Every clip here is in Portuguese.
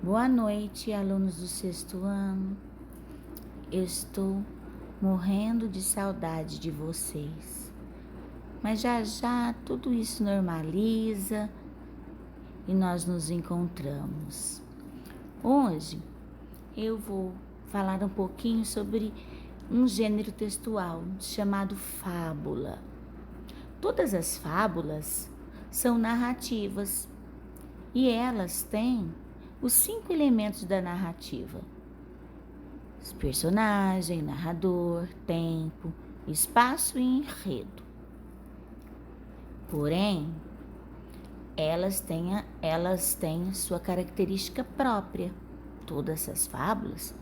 Boa noite, alunos do sexto ano. Eu estou morrendo de saudade de vocês. Mas já já tudo isso normaliza e nós nos encontramos. Hoje eu vou falar um pouquinho sobre um gênero textual chamado fábula. Todas as fábulas são narrativas e elas têm os 5 elementos da narrativa: personagem, narrador, tempo, espaço e enredo. Porém, elas têm sua característica própria. Todas as fábulas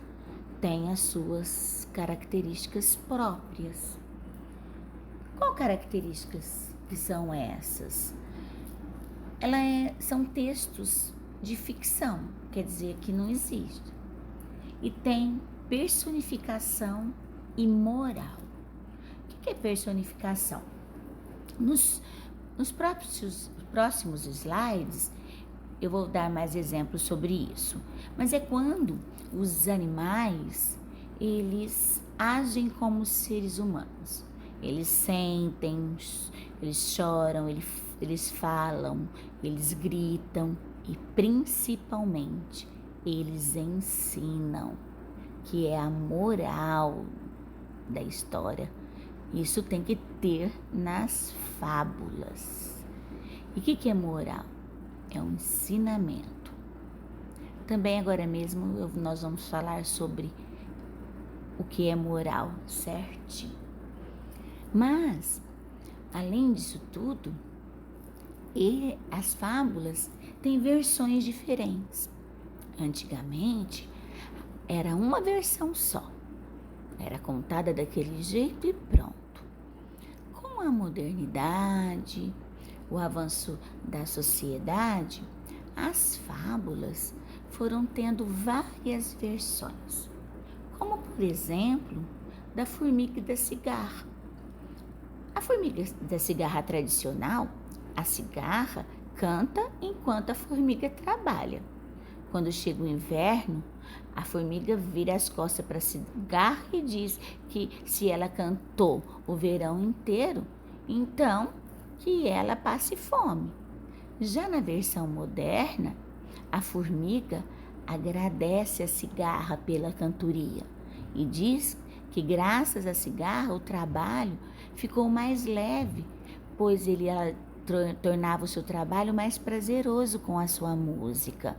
têm as suas características próprias. Qual características que são essas? São textos de ficção, quer dizer que não existe. E tem personificação e moral. O que é personificação? Nos próximos slides, eu vou dar mais exemplos sobre isso. Mas é quando os animais, eles agem como seres humanos. Eles sentem, eles choram, eles falam, eles gritam e principalmente eles ensinam, que é a moral da história. Isso tem que ter nas fábulas. E o que é moral? É um ensinamento. Também agora mesmo nós vamos falar sobre o que é moral, certinho. Mas, além disso tudo, as fábulas têm versões diferentes. Antigamente, era uma versão só. Era contada daquele jeito e pronto. Com a modernidade, o avanço da sociedade, as fábulas foram tendo várias versões. Como, por exemplo, da formiga e da cigarra. A formiga da cigarra tradicional, a cigarra canta enquanto a formiga trabalha. Quando chega o inverno, a formiga vira as costas para a cigarra e diz que se ela cantou o verão inteiro, então que ela passe fome. Já na versão moderna, a formiga agradece a cigarra pela cantoria e diz que graças à cigarra o trabalho ficou mais leve, pois ela tornava o seu trabalho mais prazeroso com a sua música,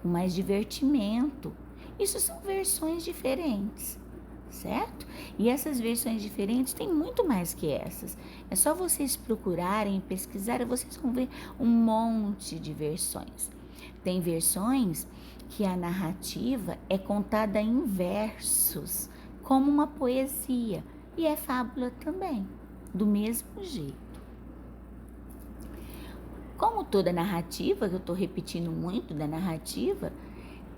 com mais divertimento. Isso são versões diferentes, certo? E essas versões diferentes têm muito mais que essas. É só vocês procurarem e pesquisarem, vocês vão ver um monte de versões. Tem versões que a narrativa é contada em versos, como uma poesia, e é fábula também, do mesmo jeito. Como toda narrativa, que eu estou repetindo muito da narrativa,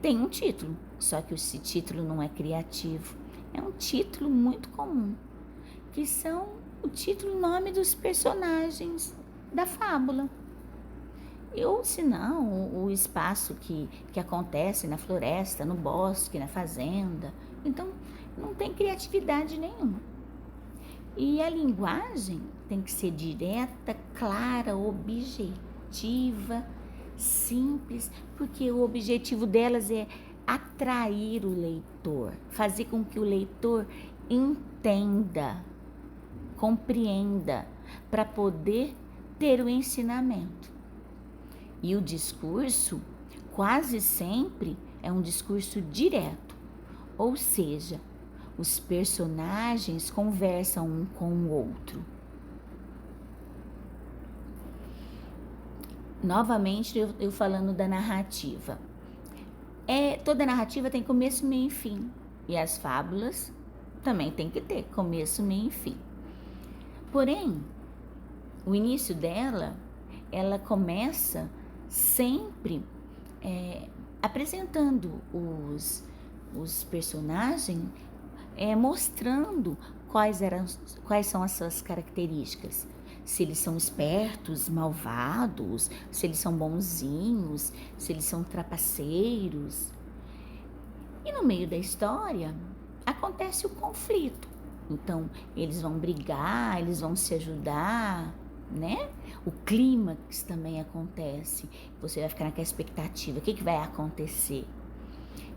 tem um título, só que esse título não é criativo, é um título muito comum, que são o título e nome dos personagens da fábula. Ou se não, o espaço que acontece na floresta, no bosque, na fazenda. Então, não tem criatividade nenhuma. E a linguagem tem que ser direta, clara, objetiva, simples, porque o objetivo delas é atrair o leitor, fazer com que o leitor entenda, compreenda, para poder ter o ensinamento. E o discurso, quase sempre, é um discurso direto, ou seja, os personagens conversam um com o outro. Novamente, eu falando da narrativa. Toda narrativa tem começo, meio e fim. E as fábulas também tem que ter começo, meio e fim. Porém, o início dela, ela começa sempre apresentando os personagens, mostrando quais são as suas características. se eles são espertos, malvados, se eles são bonzinhos, se eles são trapaceiros. E no meio da história acontece o conflito. Então, eles vão brigar, eles vão se ajudar, né? O clímax também acontece. Você vai ficar naquela expectativa, o que vai acontecer?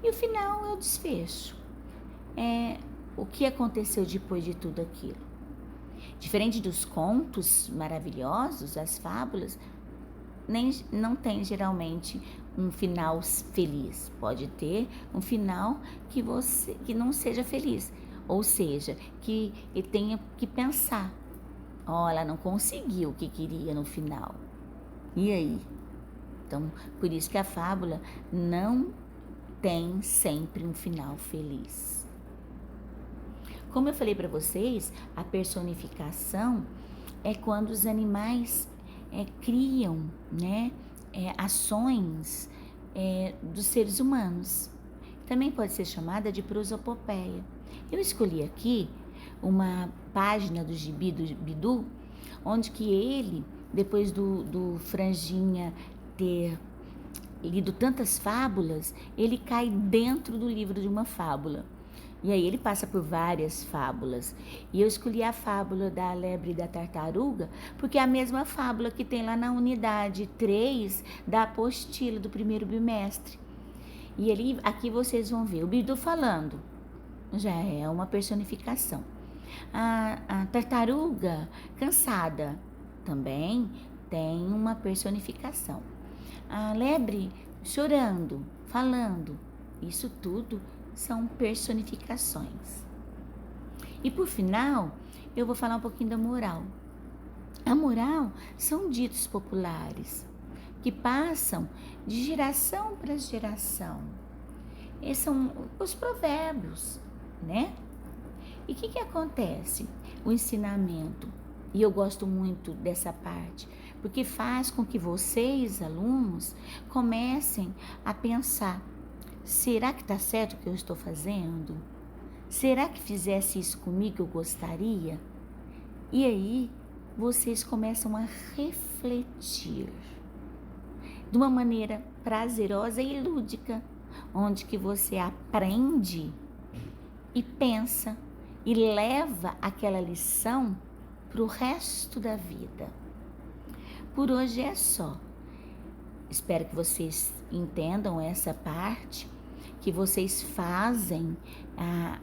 E o final é o desfecho. É o que aconteceu depois de tudo aquilo. Diferente dos contos maravilhosos, as fábulas, não tem geralmente um final feliz. Pode ter um final que não seja feliz. Ou seja, que ele tenha que pensar. Ela não conseguiu o que queria no final. E aí? Então, por isso que a fábula não tem sempre um final feliz. Como eu falei para vocês, a personificação é quando os animais criam, né, ações dos seres humanos. Também pode ser chamada de prosopopeia. Eu escolhi aqui uma página do Gibi do Bidu, onde que ele, depois do Franjinha ter lido tantas fábulas, ele cai dentro do livro de uma fábula. E aí ele passa por várias fábulas. E eu escolhi a fábula da lebre e da tartaruga, porque é a mesma fábula que tem lá na unidade 3 da apostila do primeiro bimestre. E ali, aqui vocês vão ver o Bidu falando, já é uma personificação. A tartaruga cansada também tem uma personificação. A lebre chorando, falando, isso tudo são personificações. E por final, eu vou falar um pouquinho da moral. A moral são ditos populares que passam de geração para geração. Esses são os provérbios, né? E o que acontece? O ensinamento, e eu gosto muito dessa parte, porque faz com que vocês, alunos, comecem a pensar: será que está certo o que eu estou fazendo? Será que fizesse isso comigo eu gostaria? E aí vocês começam a refletir de uma maneira prazerosa e lúdica, onde que você aprende e pensa e leva aquela lição para o resto da vida. Por hoje é só. Espero que vocês entendam essa parte, que vocês fazem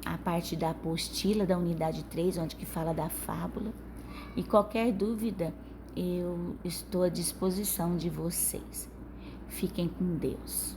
a parte da apostila da unidade 3, onde que fala da fábula. E qualquer dúvida, eu estou à disposição de vocês. Fiquem com Deus.